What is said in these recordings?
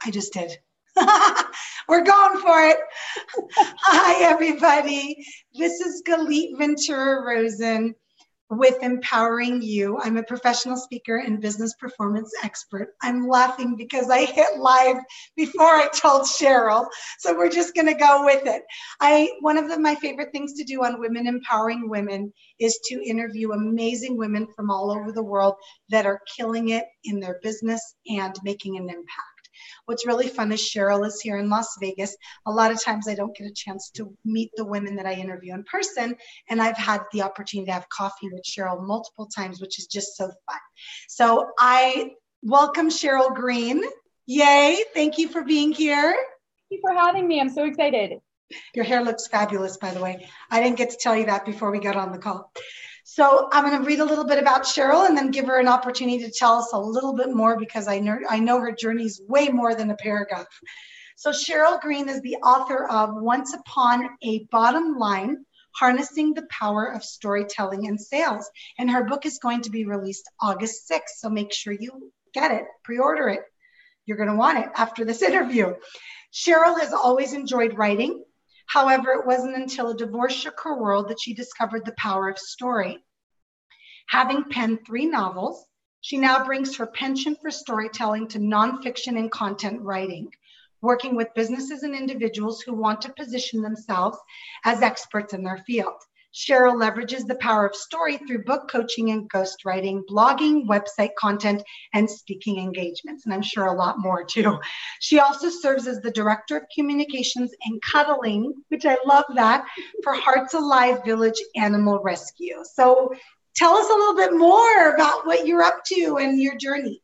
I just did. We're going for it. Hi, everybody. This is Galit Ventura Rosen with Empowering You. I'm a professional speaker and business performance expert. I'm laughing because I hit live before I told Sheryl, so we're just going to go with it. One of my favorite things to do on Women Empowering Women is to interview amazing women from all over the world that are killing it in their business and making an impact. What's really fun is Sheryl is here in Las Vegas. A lot of times I don't get a chance to meet the women that I interview in person, and I've had the opportunity to have coffee with Sheryl multiple times, which is just so fun. So I welcome Sheryl Green. Yay, thank you for being here. Thank you for having me. I'm so excited. Your hair looks fabulous, by the way. I didn't get to tell you that before we got on the call. So I'm going to read a little bit about Sheryl and then give her an opportunity to tell us a little bit more, because I know her journey is way more than a paragraph. So Sheryl Green is the author of Once Upon a Bottom Line, Harnessing the Power of Storytelling and Sales. And her book is going to be released August 6th. So make sure you get it, pre-order it. You're going to want it after this interview. Sheryl has always enjoyed writing. However, it wasn't until a divorce shook her world that she discovered the power of story. Having penned 3 novels, she now brings her penchant for storytelling to nonfiction and content writing, working with businesses and individuals who want to position themselves as experts in their field. Sheryl leverages the power of story through book coaching and ghostwriting, blogging, website content, and speaking engagements, and I'm sure a lot more too. She also serves as the Director of Communications and Cuddling, which I love that, for Hearts Alive Village Animal Rescue. So tell us a little bit more about what you're up to and your journey.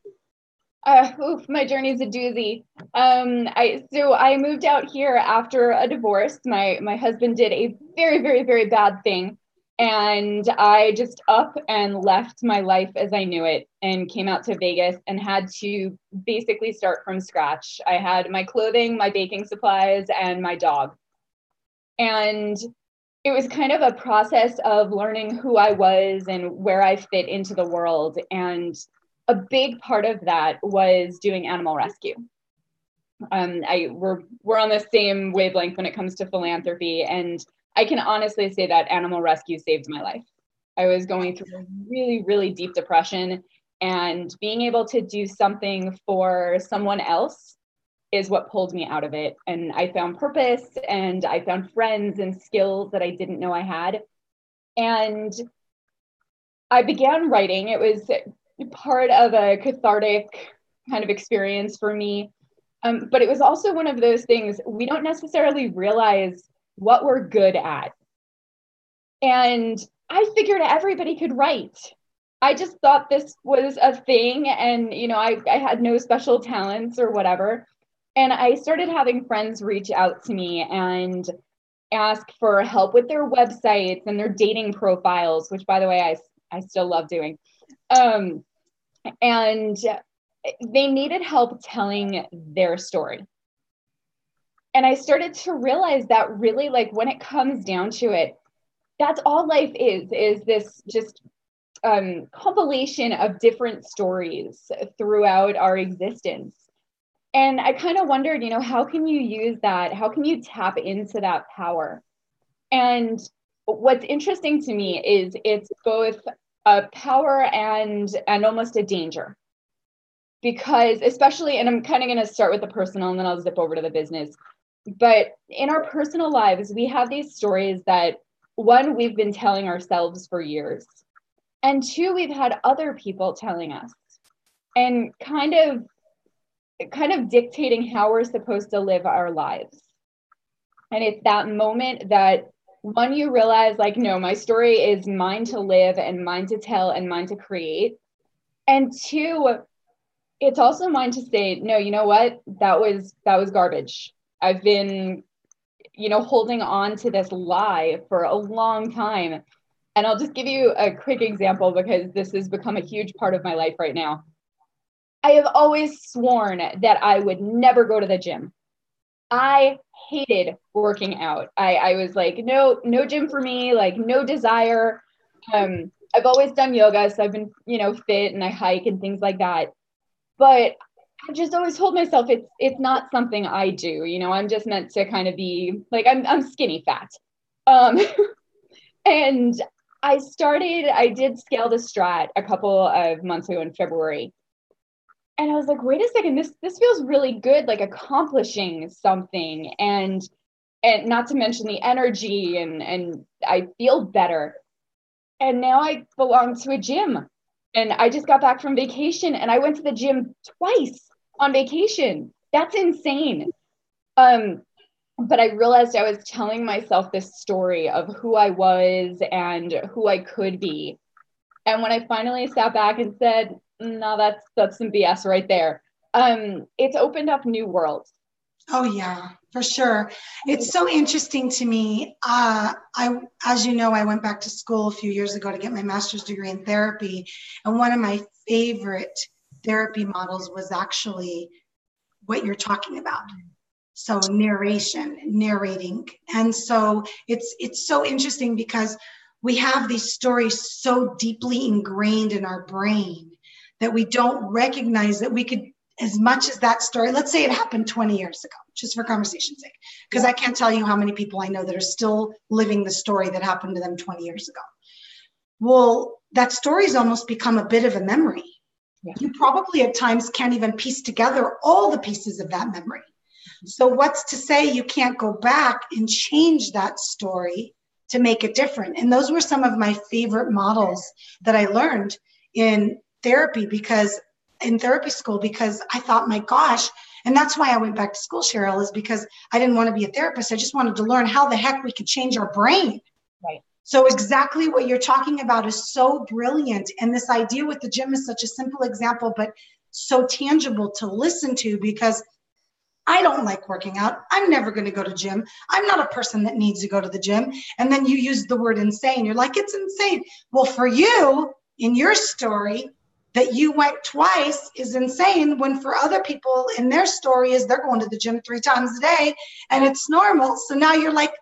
My journey's a doozy. I moved out here after a divorce. My husband did a very, very, very bad thing. And I just up and left my life as I knew it and came out to Vegas and had to basically start from scratch. I had my clothing, my baking supplies, and my dog. And it was kind of a process of learning who I was and where I fit into the world. And a big part of that was doing animal rescue. We're on the same wavelength when it comes to philanthropy, and I can honestly say that animal rescue saved my life. I was going through a really, really deep depression, and being able to do something for someone else is what pulled me out of it. And I found purpose, and I found friends and skills that I didn't know I had. And I began writing. It was part of a cathartic kind of experience for me. But it was also one of those things we don't necessarily realize what we're good at. And I figured everybody could write. I just thought this was a thing, and I had no special talents or whatever. And I started having friends reach out to me and ask for help with their websites and their dating profiles, which, by the way, I still love doing. And they needed help telling their story. And I started to realize that really, like, when it comes down to it, that's all life is this just compilation of different stories throughout our existence. And I kind of wondered, how can you use that? How can you tap into that power? And what's interesting to me is it's both a power and almost a danger. Because especially, and I'm kind of going to start with the personal and then I'll zip over to the business. But in our personal lives, we have these stories that, one, we've been telling ourselves for years. And 2, we've had other people telling us. And kind of dictating how we're supposed to live our lives. And it's that moment that, one, you realize, like, no, my story is mine to live and mine to tell and mine to create. And 2, it's also mine to say, no, you know what? That was garbage. I've been, holding on to this lie for a long time. And I'll just give you a quick example because this has become a huge part of my life right now. I have always sworn that I would never go to the gym. I hated working out. I was like, no gym for me, like no desire. I've always done yoga, so I've been, fit and I hike and things like that. But I just always told myself it's not something I do. You know, I'm just meant to kind of be like, I'm skinny fat. Um, and I did Scale to Strat a couple of months ago in February. And I was like, wait a second, this feels really good, like accomplishing something, and not to mention the energy, and I feel better. And now I belong to a gym. And I just got back from vacation and I went to the gym twice on vacation. That's insane. But I realized I was telling myself this story of who I was and who I could be. And when I finally sat back and said, no, that's some BS right there, it's opened up new worlds. Oh yeah, for sure. It's so interesting to me. As you know, I went back to school a few years ago to get my master's degree in therapy. And one of my favorite therapy models was actually what you're talking about. So narrating. And so it's so interesting because we have these stories so deeply ingrained in our brain that we don't recognize that we could, as much as that story, let's say it happened 20 years ago, just for conversation's sake, because I can't tell you how many people I know that are still living the story that happened to them 20 years ago. Well, that story's almost become a bit of a memory. Yeah. You probably at times can't even piece together all the pieces of that memory. So what's to say you can't go back and change that story to make it different? And those were some of my favorite models that I learned in therapy, because in therapy school, because I thought, my gosh, and that's why I went back to school, Sheryl, is because I didn't want to be a therapist. I just wanted to learn how the heck we could change our brain. Right. So exactly what you're talking about is so brilliant. And this idea with the gym is such a simple example, but so tangible to listen to, because I don't like working out. I'm never going to go to gym. I'm not a person that needs to go to the gym. And then you use the word insane. You're like, it's insane. Well, for you, in your story, that you went twice is insane, when for other people in their story is they're going to the gym 3 times a day and it's normal. So now you're like,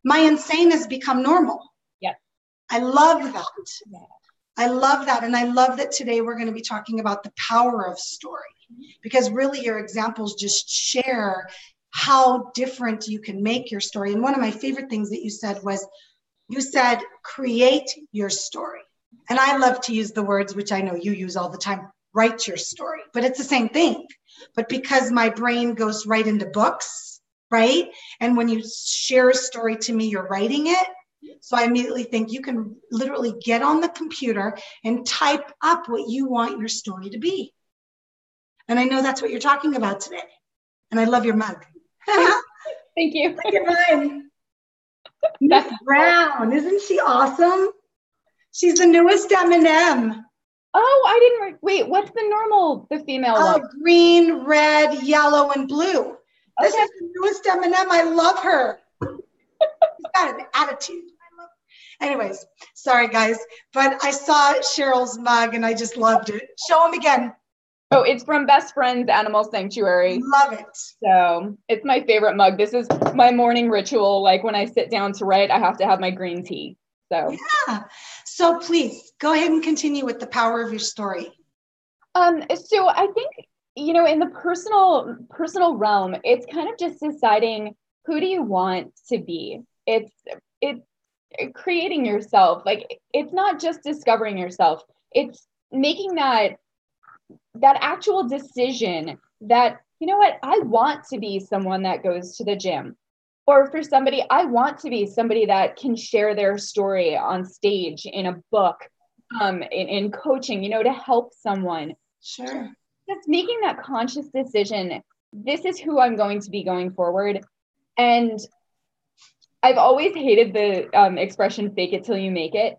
my insane has become normal. Yeah. I love that. Yeah. I love that. And I love that today we're going to be talking about the power of story, because really your examples just share how different you can make your story. And one of my favorite things that you said was, you said, create your story. And I love to use the words, which I know you use all the time, write your story, but it's the same thing. But because my brain goes right into books, right? And when you share a story to me, you're writing it. So I immediately think you can literally get on the computer and type up what you want your story to be. And I know that's what you're talking about today. And I love your mug. Thank you. Look at mine. Miss Brown, isn't she awesome? She's the newest M&M. Oh, I didn't. Wait, what's the female one? Green, red, yellow, and blue. Okay. This is the newest M&M. I love her. She's got an attitude. I love her. Anyways, sorry guys, but I saw Sheryl's mug and I just loved it. Show them again. Oh, it's from Best Friends Animal Sanctuary. Love it. So it's my favorite mug. This is my morning ritual. Like when I sit down to write, I have to have my green tea. So yeah. So please go ahead and continue with the power of your story. So I think, in the personal realm, it's kind of just deciding, who do you want to be? It's creating yourself. Like, it's not just discovering yourself. It's making that actual decision that, you know what, I want to be someone that goes to the gym. Or for somebody, I want to be somebody that can share their story on stage, in a book, in coaching, to help someone. Sure. Just making that conscious decision. This is who I'm going to be going forward. And I've always hated the expression, fake it till you make it.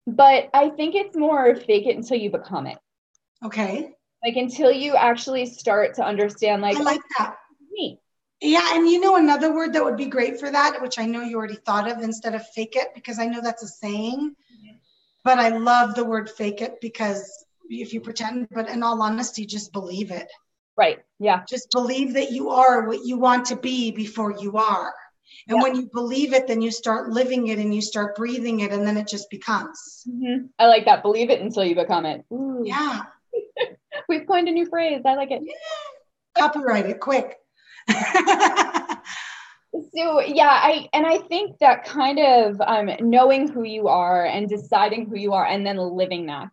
But I think it's more fake it until you become it. Okay. Like, until you actually start to understand, like, I like that. Me. Yeah, and another word that would be great for that, which I know you already thought of instead of fake it, because I know that's a saying, but I love the word fake it, because if you pretend, but in all honesty, just believe it. Right, yeah. Just believe that you are what you want to be before you are. And when you believe it, then you start living it and you start breathing it, and then it just becomes. I like that. Believe it until you become it. Ooh. Yeah. We've coined a new phrase. I like it. Yeah. Copyright it quick. So yeah, I think that kind of knowing who you are and deciding who you are and then living that,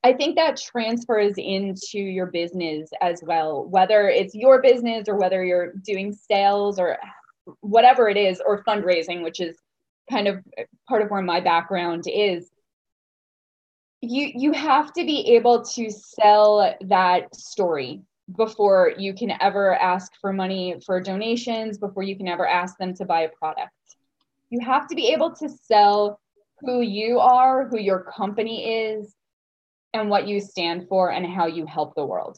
I think that transfers into your business as well, whether it's your business or whether you're doing sales or whatever it is, or fundraising, which is kind of part of where my background is. You have to be able to sell that story before you can ever ask for money for donations, before you can ever ask them to buy a product. You have to be able to sell who you are, who your company is, and what you stand for and how you help the world.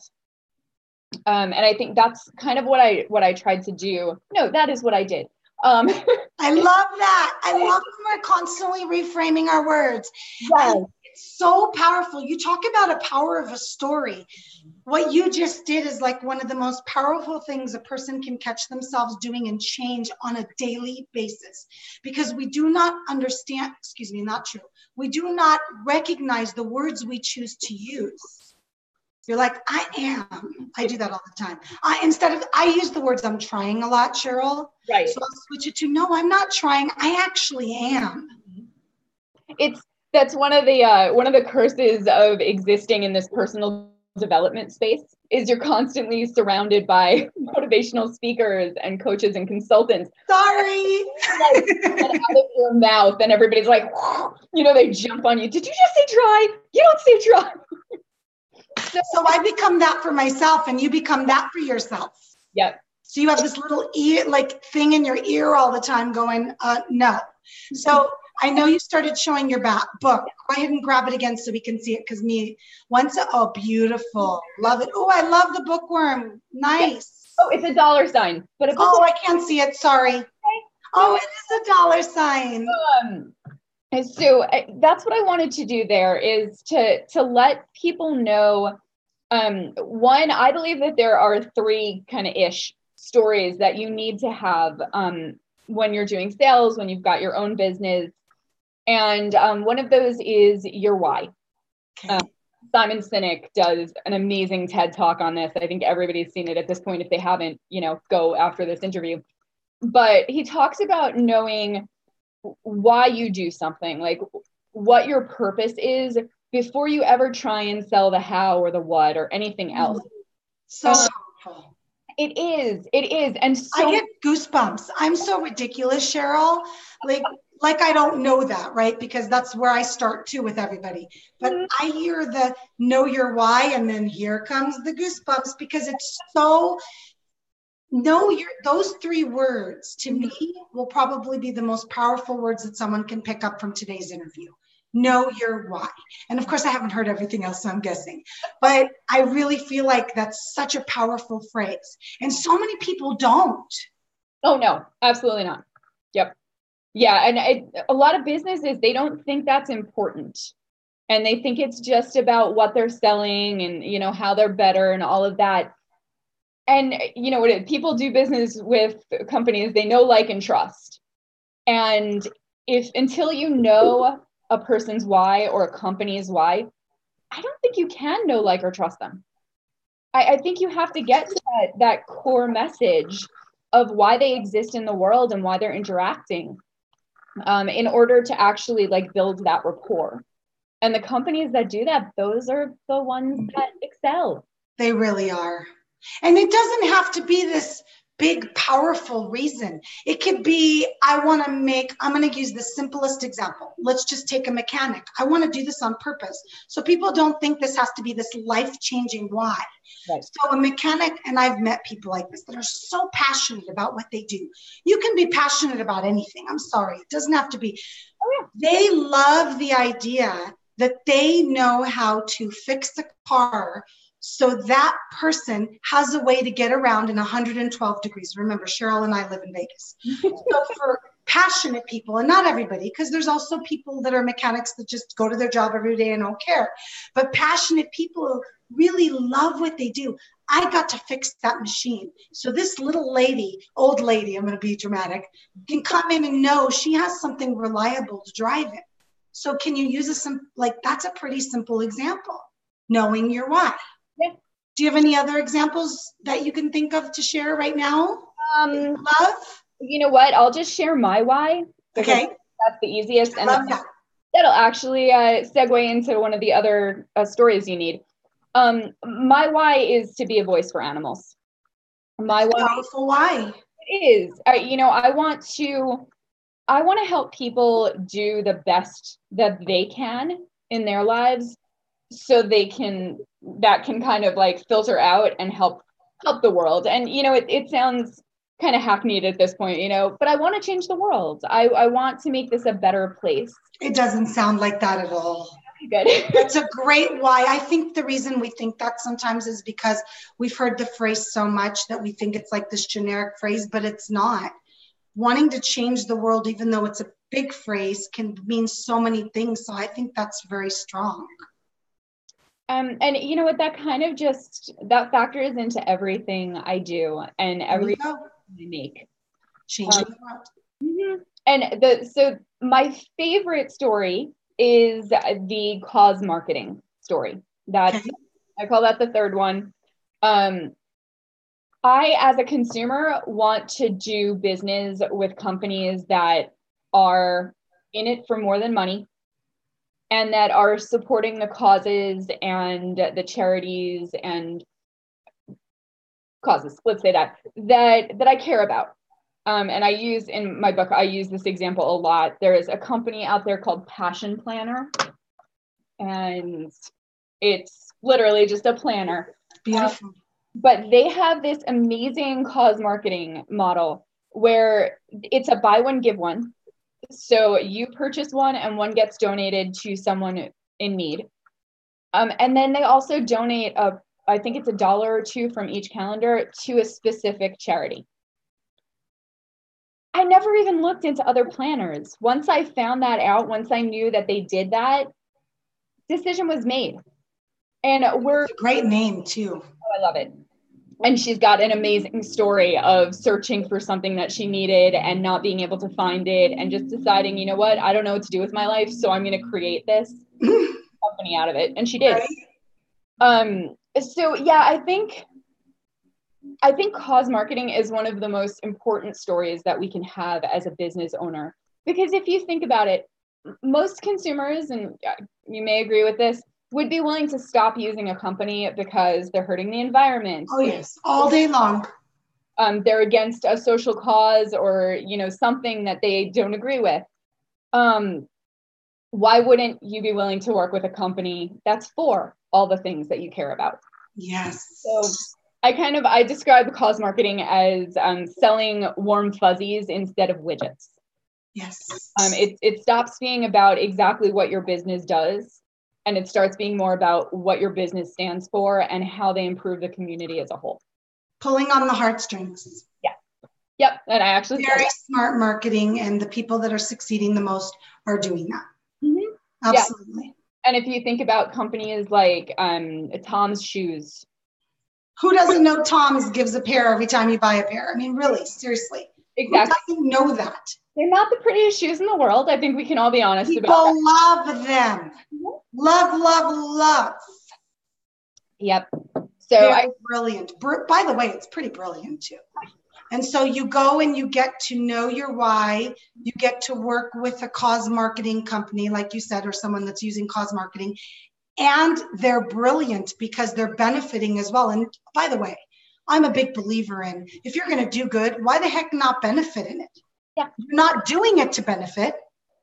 And I think that's kind of what I tried to do. No, that is what I did. I love that. I love when we're constantly reframing our words. Yes. It's so powerful. You talk about a power of a story. What you just did is like one of the most powerful things a person can catch themselves doing and change on a daily basis, because we do not understand, not true. We do not recognize the words we choose to use. You're like, I am. I do that all the time. I use the words I'm trying a lot, Sheryl. Right. So I'll switch it to, no, I'm not trying. I actually am. That's one of the curses of existing in this personal development space, is you're constantly surrounded by motivational speakers and coaches and consultants. Sorry. Like, get out of your mouth, and everybody's like, they jump on you. Did you just say try? You don't say try. So I become that for myself, and you become that for yourself. Yep. So you have this little ear, like thing in your ear all the time going, no. So I know you started showing your book. Go ahead and grab it again so we can see it, because oh, beautiful. Love it. Oh, I love the bookworm. Nice. Oh, it's a dollar sign. But I can't see it. Sorry. Okay. Oh, it is a dollar sign. So that's what I wanted to do there, is to let people know. One, I believe that there are 3 kind of ish stories that you need to have when you're doing sales, when you've got your own business. And one of those is your why. Okay. Simon Sinek does an amazing TED talk on this. I think everybody's seen it at this point. If they haven't, go after this interview. But he talks about knowing why you do something, like what your purpose is, before you ever try and sell the how or the what or anything else. So powerful. It is. And so I get goosebumps. I'm so ridiculous, Sheryl. Like I don't know that, right? Because that's where I start too with everybody. But I hear the know your why, and then here comes the goosebumps, because it's so, those 3 words to me will probably be the most powerful words that someone can pick up from today's interview. Know your why. And of course, I haven't heard everything else, so I'm guessing. But I really feel like that's such a powerful phrase. And so many people don't. Oh, no, absolutely not. Yep. Yeah. And a lot of businesses, they don't think that's important. And they think it's just about what they're selling and, how they're better and all of that. And, people do business with companies they know, like, and trust. And until you know a person's why or a company's why, I don't think you can know, like, or trust them. I think you have to get to that core message of why they exist in the world and why they're interacting in order to actually build that rapport. And the companies that do that, those are the ones that excel. They really are. And it doesn't have to be this big, powerful reason. It could be, I'm going to use the simplest example. Let's just take a mechanic. I want to do this on purpose. So people don't think this has to be this life-changing why. Right. So a mechanic, and I've met people like this that are so passionate about what they do. You can be passionate about anything. I'm sorry. It doesn't have to be. They love the idea that they know how to fix a car so that person has a way to get around in 112 degrees. Remember, Sheryl and I live in Vegas. So for passionate people, and not everybody, because there's also people that are mechanics that just go to their job every day and don't care. But passionate people really love what they do. I got to fix that machine. So this little lady, old lady, I'm going to be dramatic, can come in and know she has something reliable to drive it. So can you use that's a pretty simple example, knowing your why. Yeah. Do you have any other examples that you can think of to share right now? Love? You know what? I'll just share my why. Okay. That's the easiest. I love that. That'll actually segue into one of the other stories you need. My why is to be a voice for animals. My why. Powerful why. It is. I want to help people do the best that they can in their lives, so that can kind of like filter out and help the world. And it sounds kind of hackneyed at this point, but I want to change the world. I want to make this a better place. It doesn't sound like that at all. Good. That's a great why. I think the reason we think that sometimes is because we've heard the phrase so much that we think it's like this generic phrase, but it's not. Wanting to change the world, even though it's a big phrase, can mean so many things. So I think that's very strong. And you know what, that factors into everything I do and everything I make. Changing the world. Mm-hmm. And so my favorite story is the cause marketing story. I call that the third one. I, as a consumer, want to do business with companies that are in it for more than money, and that are supporting the causes and the charities and causes, let's say that I care about. And I use in my book, I use this example a lot. There is a company out there called Passion Planner, and it's literally just a planner. Beautiful. But they have this amazing cause marketing model where it's a buy one, give one. So you purchase one and one gets donated to someone in need. And then they also donate I think it's $1 or $2 from each calendar to a specific charity. I never even looked into other planners. Once I found that out, once I knew that they did that, decision was made. And it's a great name too. Oh, I love it. And she's got an amazing story of searching for something that she needed and not being able to find it, and just deciding, you know what, I don't know what to do with my life, so I'm going to create this company out of it. And she did. Right. So yeah, I think cause marketing is one of the most important stories that we can have as a business owner. Because if you think about it, most consumers, and you may agree with this, would be willing to stop using a company because they're hurting the environment. Oh yes, all day long. They're against a social cause, or something that they don't agree with. Why wouldn't you be willing to work with a company that's for all the things that you care about? Yes. So I describe cause marketing as selling warm fuzzies instead of widgets. Yes. It stops being about exactly what your business does, and it starts being more about what your business stands for and how they improve the community as a whole. Pulling on the heartstrings. Yeah. Yep. And I actually very smart marketing, and the people that are succeeding the most are doing that. Mm-hmm. Absolutely. Yeah. And if you think about companies like Tom's Shoes. Who doesn't know Tom's gives a pair every time you buy a pair? I mean, really, seriously. Exactly. Who doesn't know that? They're not the prettiest shoes in the world. I think we can all be honest People about that. People love them. Love, love, love. Yep. So brilliant. By the way, it's pretty brilliant too. And so you go and you get to know your why. You get to work with a cause marketing company, like you said, or someone that's using cause marketing. And they're brilliant because they're benefiting as well. And by the way, I'm a big believer in, if you're going to do good, why the heck not benefit in it? Yeah. You're not doing it to benefit.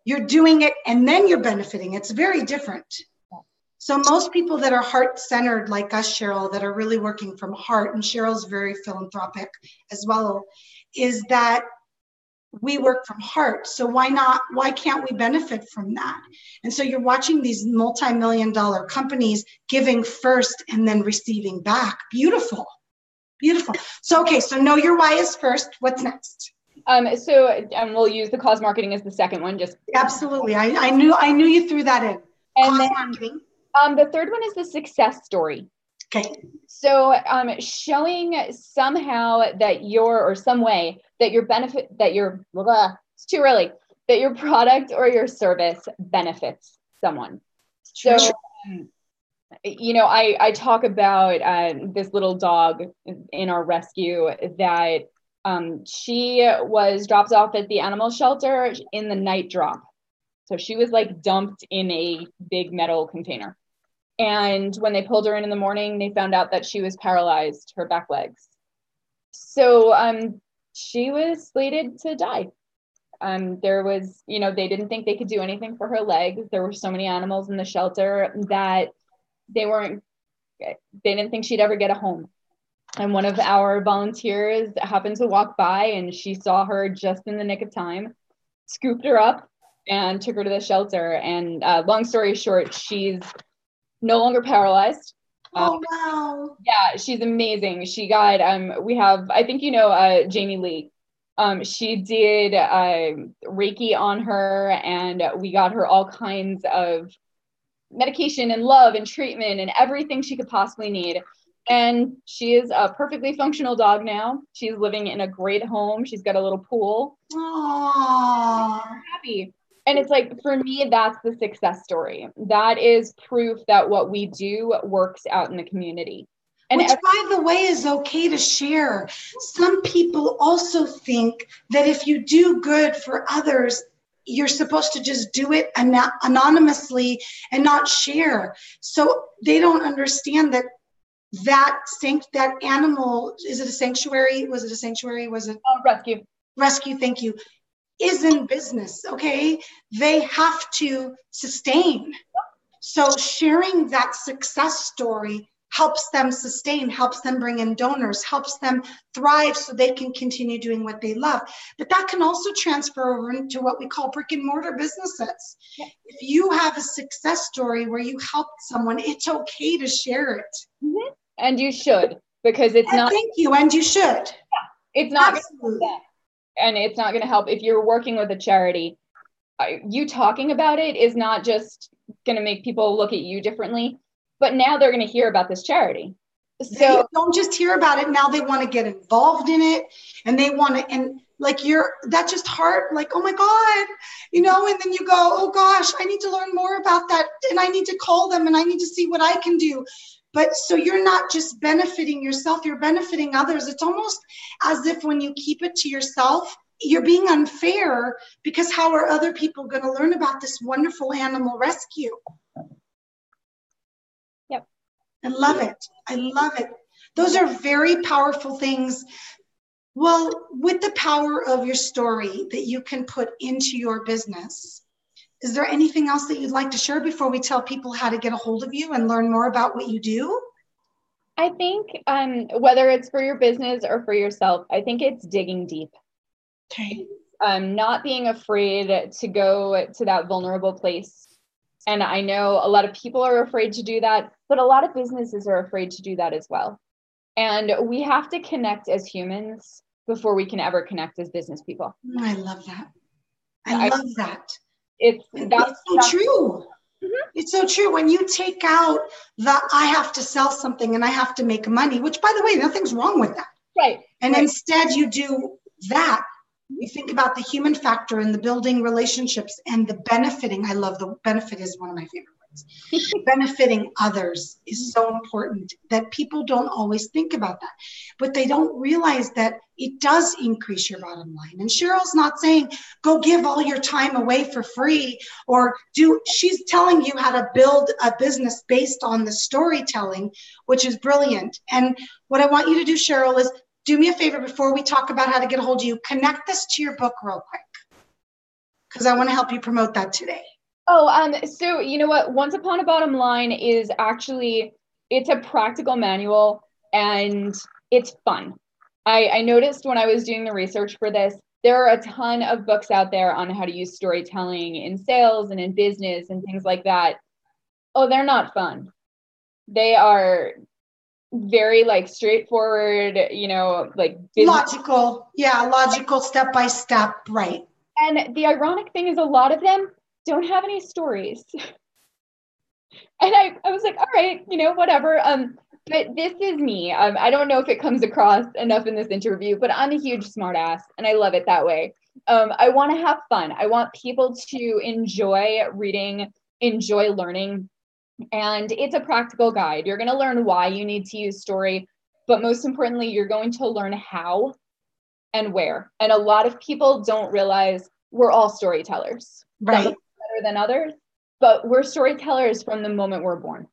You're doing it and then you're benefiting. It's very different. Yeah. So most people that are heart-centered like us, Sheryl, that are really working from heart, and Sheryl's very philanthropic as well, is that we work from heart. So why can't we benefit from that? And so you're watching these multi-million-dollar companies giving first and then receiving back. Beautiful. Beautiful. So, okay. So know your why is first. What's next? And we'll use the cause marketing as the second one. Just absolutely. I knew you threw that in. And cause then, marketing. The third one is the success story. Okay. So, showing somehow that some way that it's too early, that your product or your service benefits someone. So, I talk about this little dog in our rescue that she was dropped off at the animal shelter in the night drop. So she was like dumped in a big metal container. And when they pulled her in the morning, they found out that she was paralyzed, her back legs. So she was slated to die. There was, they didn't think they could do anything for her legs. There were so many animals in the shelter that they didn't think she'd ever get a home. And one of our volunteers happened to walk by and she saw her just in the nick of time, scooped her up and took her to the shelter. And long story short, she's no longer paralyzed. Oh, wow. Yeah, she's amazing. She got, I think Jamie Lee. She did Reiki on her, and we got her all kinds of medication and love and treatment and everything she could possibly need. And she is a perfectly functional dog now. She's living in a great home. She's got a little pool. Aww. Happy. And it's like, for me, that's the success story. That is proof that what we do works out in the community. And which, by the way, is okay to share. Some people also think that if you do good for others, you're supposed to just do it anonymously and not share. So they don't understand that animal, is it a sanctuary? Was it a sanctuary? Was it? Rescue. Rescue, thank you. Is in business, okay? They have to sustain. So sharing that success story helps them sustain, helps them bring in donors, helps them thrive so they can continue doing what they love. But that can also transfer over into what we call brick and mortar businesses. Yeah. If you have a success story where you helped someone, it's okay to share it. Mm-hmm. And you should, because it's not. Thank you, and you should. Yeah, it's not. Absolutely. And it's not going to help if you're working with a charity. You talking about it is not just going to make people look at you differently, but now they're going to hear about this charity. So they don't just hear about it. Now they want to get involved in it, and they want to, and like that just heart, like, oh my God, and then you go, oh gosh, I need to learn more about that. And I need to call them and I need to see what I can do. But so you're not just benefiting yourself, you're benefiting others. It's almost as if when you keep it to yourself, you're being unfair, because how are other people going to learn about this wonderful animal rescue? Yep. I love it. I love it. Those are very powerful things. Well, with the power of your story that you can put into your business, is there anything else that you'd like to share before we tell people how to get a hold of you and learn more about what you do? I think whether it's for your business or for yourself, I think it's digging deep. Okay. Not being afraid to go to that vulnerable place. And I know a lot of people are afraid to do that, but a lot of businesses are afraid to do that as well. And we have to connect as humans before we can ever connect as business people. I love that. I love that. It's so true. Mm-hmm. It's so true. When you take out I have to sell something and I have to make money, which, by the way, nothing's wrong with that. Right. And instead you do that. You think about the human factor and the building relationships and the benefiting. I love the benefit is one of my favorite words. Benefiting others is so important that people don't always think about that, but they don't realize that it does increase your bottom line. And Sheryl's not saying, go give all your time away for free she's telling you how to build a business based on the storytelling, which is brilliant. And what I want you to do, Sheryl, is do me a favor before we talk about how to get a hold of you. Connect this to your book real quick, because I want to help you promote that today. Oh, so you know what? Once Upon a Bottom Line is actually, it's a practical manual and it's fun. I noticed when I was doing the research for this, there are a ton of books out there on how to use storytelling in sales and in business and things like that. Oh, they're not fun. They are very straightforward, like logical step by step, right? And the ironic thing is a lot of them don't have any stories. And I was like, all right, whatever. But this is me. I don't know if it comes across enough in this interview, but I'm a huge smartass and I love it that way. I want to have fun. I want people to enjoy reading, enjoy learning. And it's a practical guide. You're going to learn why you need to use story, but most importantly, you're going to learn how and where. And a lot of people don't realize we're all storytellers. Right. Some better than others, but we're storytellers from the moment we're born.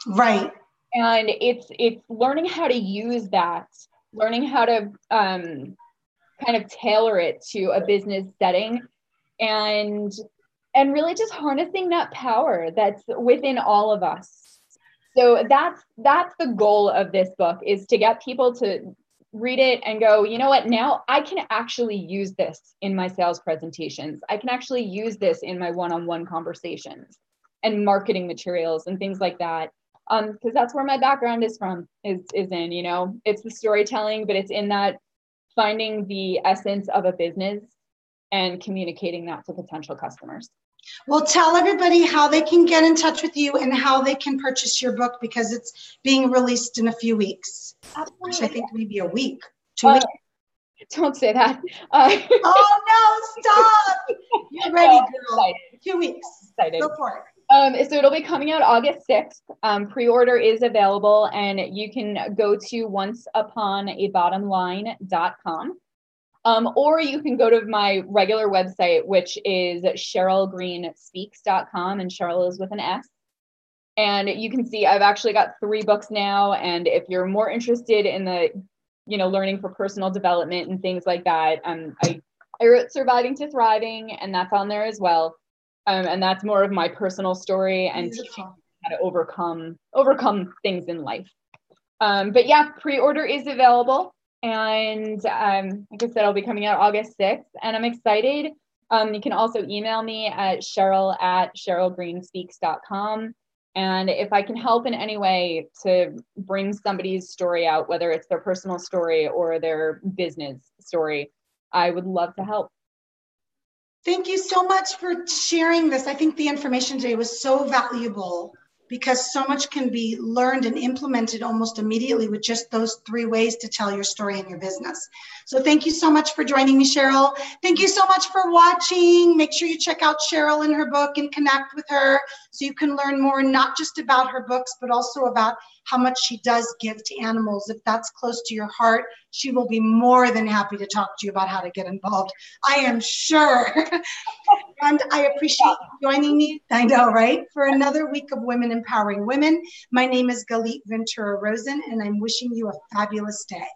Right. And it's learning how to use that, learning how to kind of tailor it to a business setting, and really just harnessing that power that's within all of us. So that's the goal of this book, is to get people to read it and go, you know what, now I can actually use this in my sales presentations. I can actually use this in my one-on-one conversations and marketing materials and things like that. Because that's where my background is from, is in, you know, it's the storytelling, but it's in that finding the essence of a business and communicating that to potential customers. Well, tell everybody how they can get in touch with you and how they can purchase your book, because it's being released in a few weeks. Absolutely. Actually, I think maybe a week, 2 weeks. Don't say that. Oh, no, stop. You're ready, girl. 2 weeks. Excited. Go for it. So it'll be coming out August 6th. Pre-order is available, and you can go to onceUponABottomline.com. Or you can go to my regular website, which is SherylGreenSpeaks.com, and Sheryl is with an S. And you can see I've actually got 3 books now. And if you're more interested in the, you know, learning for personal development and things like that, I wrote Surviving to Thriving, and that's on there as well. And that's more of my personal story and teaching how to overcome things in life. But yeah, pre-order is available. And like I said, I'll be coming out August 6th, and I'm excited. You can also email me at Sheryl@SherylGreenSpeaks.com. And if I can help in any way to bring somebody's story out, whether it's their personal story or their business story, I would love to help. Thank you so much for sharing this. I think the information today was so valuable, because so much can be learned and implemented almost immediately with just those 3 ways to tell your story in your business. So thank you so much for joining me, Sheryl. Thank you so much for watching. Make sure you check out Sheryl and her book and connect with her so you can learn more, not just about her books, but also about how much she does give to animals. If that's close to your heart, she will be more than happy to talk to you about how to get involved. I am sure. And I appreciate you joining me, I know, right? For another week of Women Empowering Women. My name is Galit Ventura Rosen, and I'm wishing you a fabulous day.